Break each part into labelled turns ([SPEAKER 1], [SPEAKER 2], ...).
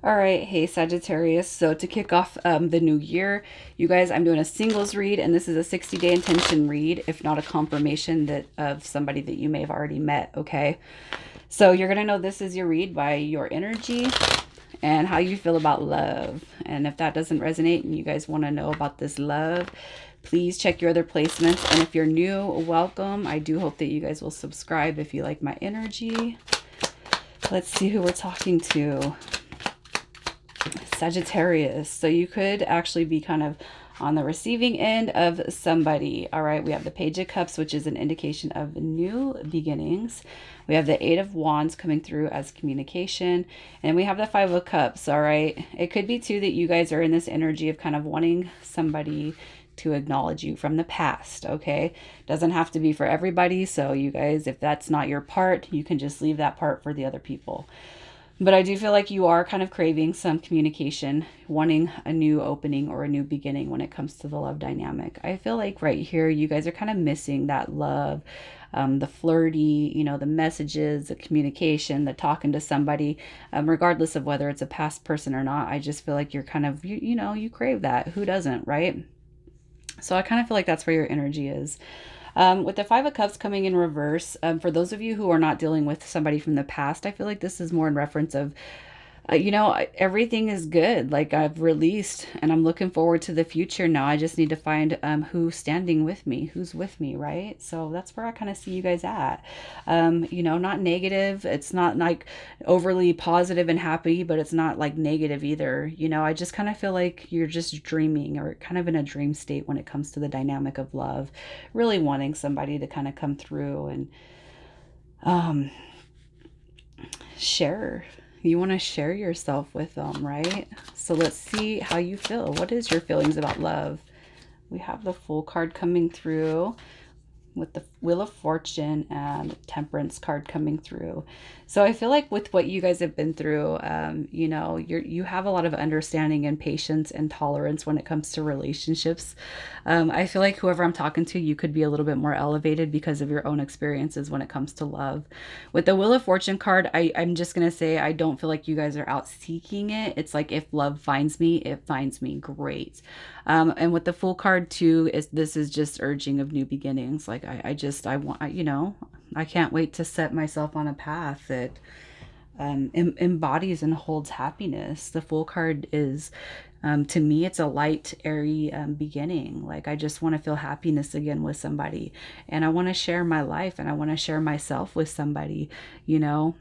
[SPEAKER 1] All right, hey Sagittarius. So to kick off the new year, you guys, I'm doing a singles read, and this is a 60-day intention read, if not a confirmation that of somebody that you may have already met. Okay, so you're gonna know this is your read by your energy and how you feel about love. And if that doesn't resonate, and you guys want to know about this love, please check your other placements. And if you're new, welcome. I do hope that you guys will subscribe if you like my energy. Let's see who we're talking to. Sagittarius. So you could actually be kind of on the receiving end of somebody. All right, we have the Page of Cups, which is an indication of new beginnings. We have the Eight of Wands coming through as communication, and we have the Five of Cups. All right, it could be too that you guys are in this energy of kind of wanting somebody to acknowledge you from the past. Okay, doesn't have to be for everybody. So you guys, if that's not your part, you can just leave that part for the other people. But I do feel like you are kind of craving some communication, wanting a new opening or a new beginning when it comes to the love dynamic. I feel like right here, you guys are kind of missing that love, the flirty, the messages, the communication, the talking to somebody, regardless of whether it's a past person or not. I just feel like you're kind of, you crave that. Who doesn't, right? So I kind of feel like that's where your energy is. With the Five of Cups coming in reverse, for those of you who are not dealing with somebody from the past, I feel like this is more in reference of everything is good. Like I've released and I'm looking forward to the future now. I just need to find who's standing with me, who's with me, right? So that's where I kind of see you guys at. Not negative. It's not like overly positive and happy, but it's not like negative either. I just kind of feel like you're just dreaming or kind of in a dream state when it comes to the dynamic of love, really wanting somebody to kind of come through and um, share. You want to share yourself with them, right? So let's see how you feel. What is your feelings about love? We have the Fool card coming through with the Wheel of Fortune and Temperance card coming through. So I feel like with what you guys have been through, you have a lot of understanding and patience and tolerance when it comes to relationships. I feel like whoever I'm talking to, you could be a little bit more elevated because of your own experiences when it comes to love. With the Wheel of Fortune card, I'm just gonna say I don't feel like you guys are out seeking it. It's like if love finds me, it finds me. Great. And with the Fool card too, is this is just urging of new beginnings. Like I want, I can't wait to set myself on a path that embodies and holds happiness. The Fool card is, to me, it's a light, airy beginning. Like I just want to feel happiness again with somebody, and I want to share my life, and I want to share myself with somebody. You know,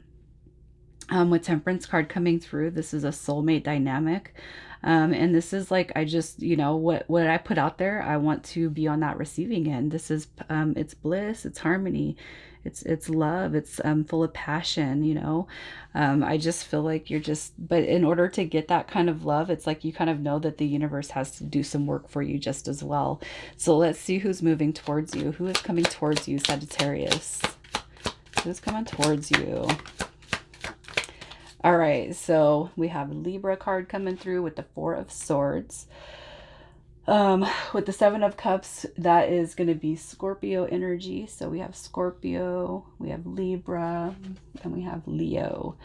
[SPEAKER 1] with Temperance card coming through, this is a soulmate dynamic. And this is like, I just, what I put out there, I want to be on that receiving end. This is, it's bliss, it's harmony, it's love, it's full of passion, I just feel like but in order to get that kind of love, it's like you kind of know that the universe has to do some work for you just as well. So let's see who's moving towards you. Who is coming towards you, Sagittarius? Who's coming towards you? All right, so we have Libra card coming through with the Four of Swords. With the Seven of Cups, that is going to be Scorpio energy. So we have Scorpio, we have Libra, and we have Leo.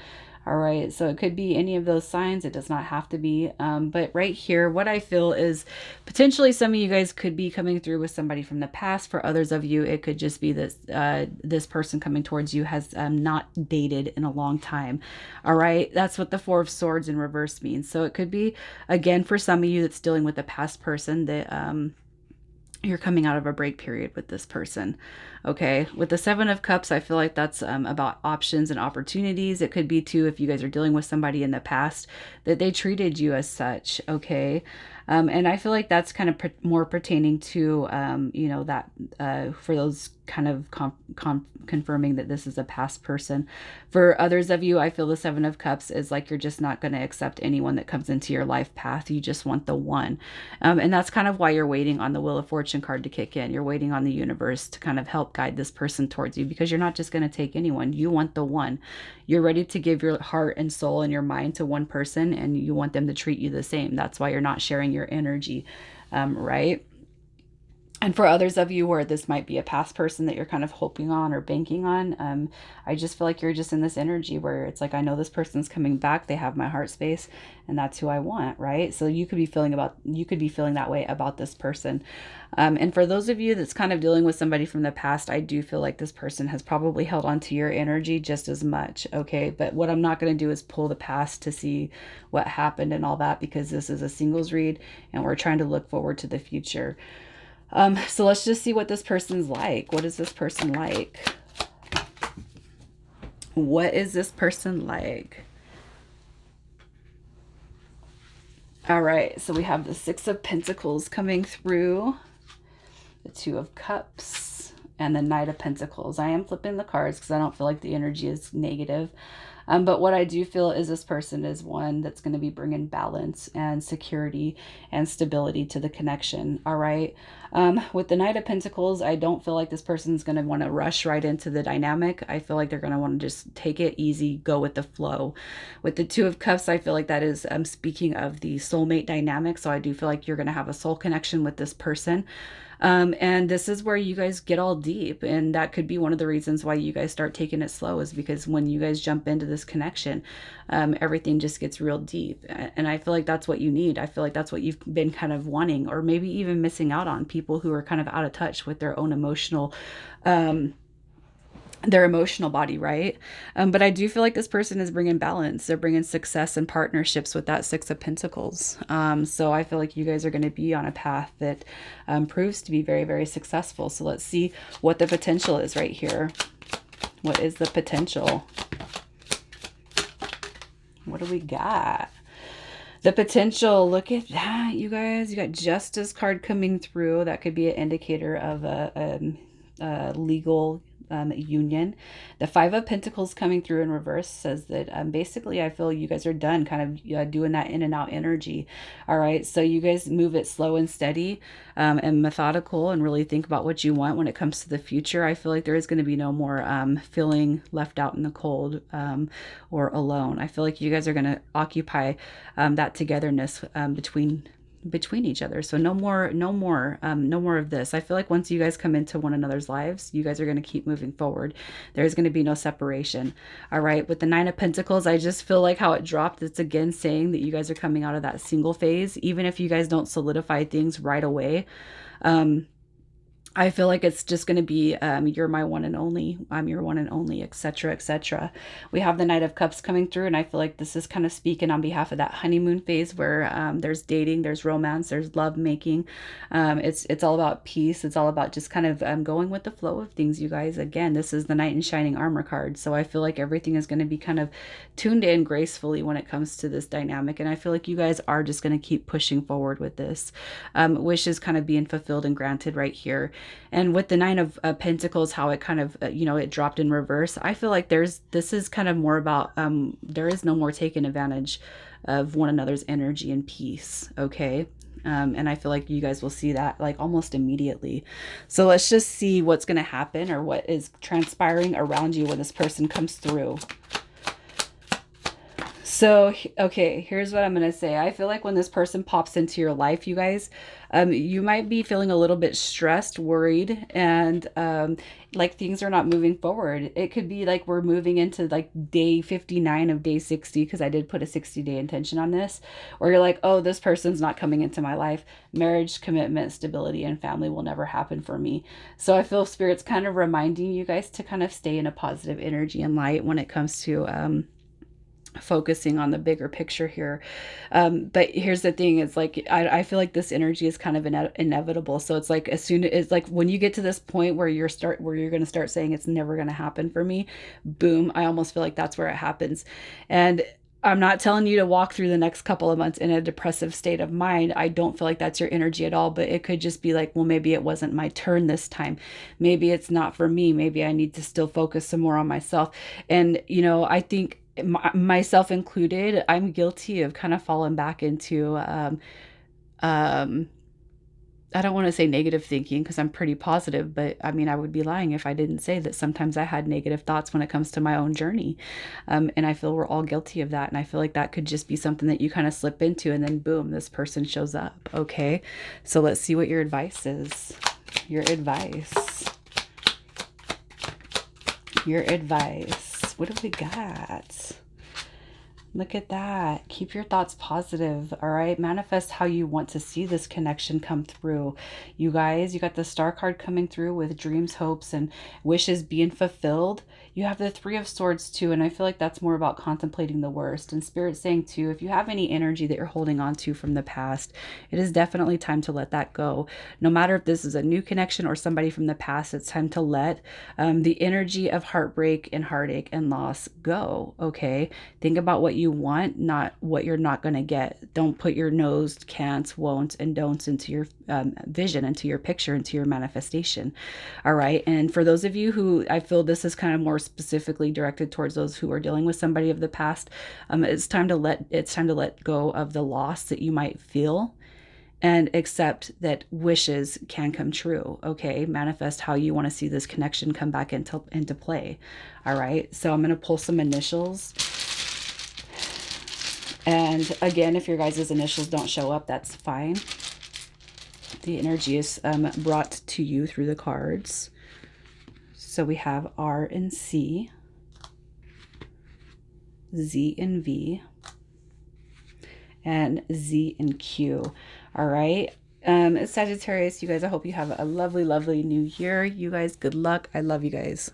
[SPEAKER 1] All right, so it could be any of those signs. It does not have to be. But right here, what I feel is potentially some of you guys could be coming through with somebody from the past. For others of you, it could just be this person coming towards you has not dated in a long time. All right, that's what the Four of Swords in reverse means. So it could be, again, for some of you that's dealing with a past person that you're coming out of a break period with this person. Okay, with the Seven of Cups, I feel like that's about options and opportunities. It could be too, if you guys are dealing with somebody in the past, that they treated you as such. Okay, and I feel like that's kind of more pertaining to that for those kind of confirming that this is a past person. For others of you, I feel the Seven of Cups is like you're just not going to accept anyone that comes into your life path. You just want the one. And that's kind of why you're waiting on the Wheel of Fortune card to kick in. You're waiting on the universe to kind of help guide this person towards you, because you're not just going to take anyone. You want the one. You're ready to give your heart and soul and your mind to one person, and you want them to treat you the same. That's why you're not sharing your energy, right? And for others of you where this might be a past person that you're kind of hoping on or banking on, I just feel like you're just in this energy where it's like, I know this person's coming back. They have my heart space, and that's who I want, right? So you could be feeling that way about this person. And for those of you that's kind of dealing with somebody from the past, I do feel like this person has probably held on to your energy just as much, okay? But what I'm not going to do is pull the past to see what happened and all that, because this is a singles read and we're trying to look forward to the future. So let's just see what this person's like. What is this person like? What is this person like? All right, so we have the Six of Pentacles coming through, the Two of Cups, and the Knight of Pentacles. I am flipping the cards because I don't feel like the energy is negative. But what I do feel is this person is one that's going to be bringing balance and security and stability to the connection. All right. With the Knight of Pentacles, I don't feel like this person's going to want to rush right into the dynamic. I feel like they're going to want to just take it easy, go with the flow. With the Two of Cups, I feel like that is speaking of the soulmate dynamic. So I do feel like you're going to have a soul connection with this person. And this is where you guys get all deep. And that could be one of the reasons why you guys start taking it slow, is because when you guys jump into this connection, everything just gets real deep. And I feel like that's what you need. I feel like that's what you've been kind of wanting, or maybe even missing out on, people who are kind of out of touch with their own emotional, body, right? But I do feel like this person is bringing balance. They're bringing success and partnerships with that Six of Pentacles. So I feel like you guys are going to be on a path that proves to be very, very successful. So let's see what the potential is right here. What is the potential? What do we got? The potential, look at that, you guys. You got Justice card coming through. That could be an indicator of a legal union. The Five of Pentacles coming through in reverse says that basically I feel you guys are done kind of doing that in and out energy. All right, so you guys move it slow and steady and methodical, and really think about what you want when it comes to the future. I feel like there is going to be no more feeling left out in the cold or alone. I feel like you guys are going to occupy that togetherness between each other. So no more of this. I feel like once you guys come into one another's lives, you guys are going to keep moving forward. There's going to be no separation. All right. With the Nine of Pentacles, I just feel like how it dropped. It's again saying that you guys are coming out of that single phase. Even if you guys don't solidify things right away, I feel like it's just going to be, you're my one and only, I'm your one and only, etc., etc. We have the Knight of Cups coming through, and I feel like this is kind of speaking on behalf of that honeymoon phase where there's dating, there's romance, there's love making. It's all about peace. It's all about just kind of going with the flow of things, you guys. Again, this is the Knight in Shining Armor card, so I feel like everything is going to be kind of tuned in gracefully when it comes to this dynamic, and I feel like you guys are just going to keep pushing forward with this. Wishes kind of being fulfilled and granted right here. And with the Nine of Pentacles, how it kind of, it dropped in reverse. I feel like this is kind of more about, there is no more taking advantage of one another's energy and peace. Okay. And I feel like you guys will see that like almost immediately. So let's just see what's going to happen, or what is transpiring around you when this person comes through. So, okay, here's what I'm going to say. I feel like when this person pops into your life, you guys, you might be feeling a little bit stressed, worried, and like things are not moving forward. It could be like we're moving into like day 59 of day 60, because I did put a 60-day intention on this, or you're like, oh, this person's not coming into my life. Marriage, commitment, stability, and family will never happen for me. So I feel Spirit's kind of reminding you guys to kind of stay in a positive energy and light when it comes to focusing on the bigger picture here. But here's the thing, it's like I feel like this energy is kind of inevitable. So it's like as soon as like when you get to this point where you're going to start saying it's never going to happen for me, boom, I almost feel like that's where it happens. And I'm not telling you to walk through the next couple of months in a depressive state of mind. I don't feel like that's your energy at all, but it could just be like, well, maybe it wasn't my turn this time. Maybe it's not for me. Maybe I need to still focus some more on myself. And, I think myself included, I'm guilty of kind of falling back into, I don't want to say negative thinking, because I'm pretty positive, but I mean, I would be lying if I didn't say that sometimes I had negative thoughts when it comes to my own journey. And I feel we're all guilty of that. And I feel like that could just be something that you kind of slip into, and then boom, this person shows up. Okay. So let's see what your advice is. Your advice. Your advice. What have we got? Look at that. Keep your thoughts positive, all right? Manifest how you want to see this connection come through. You guys, you got the Star card coming through with dreams, hopes, and wishes being fulfilled. You have the Three of Swords too, and I feel like that's more about contemplating the worst. And Spirit saying too, if you have any energy that you're holding on to from the past, it is definitely time to let that go. No matter if this is a new connection or somebody from the past, it's time to let the energy of heartbreak and heartache and loss go, okay? Think about what you want, not what you're not going to get. Don't put your knows, can'ts, won'ts, and don'ts into your vision, into your picture, into your manifestation. All right. And for those of you who, I feel this is kind of more specifically directed towards those who are dealing with somebody of the past, it's time to let go of the loss that you might feel and accept that wishes can come true. Okay, manifest how you want to see this connection come back into play. All right, so I'm going to pull some initials. And again, if your guys' initials don't show up, that's fine. The energy is brought to you through the cards. So we have R and C, Z and V, and Z and Q. All right. Sagittarius, you guys, I hope you have a lovely, lovely new year. You guys, good luck. I love you guys.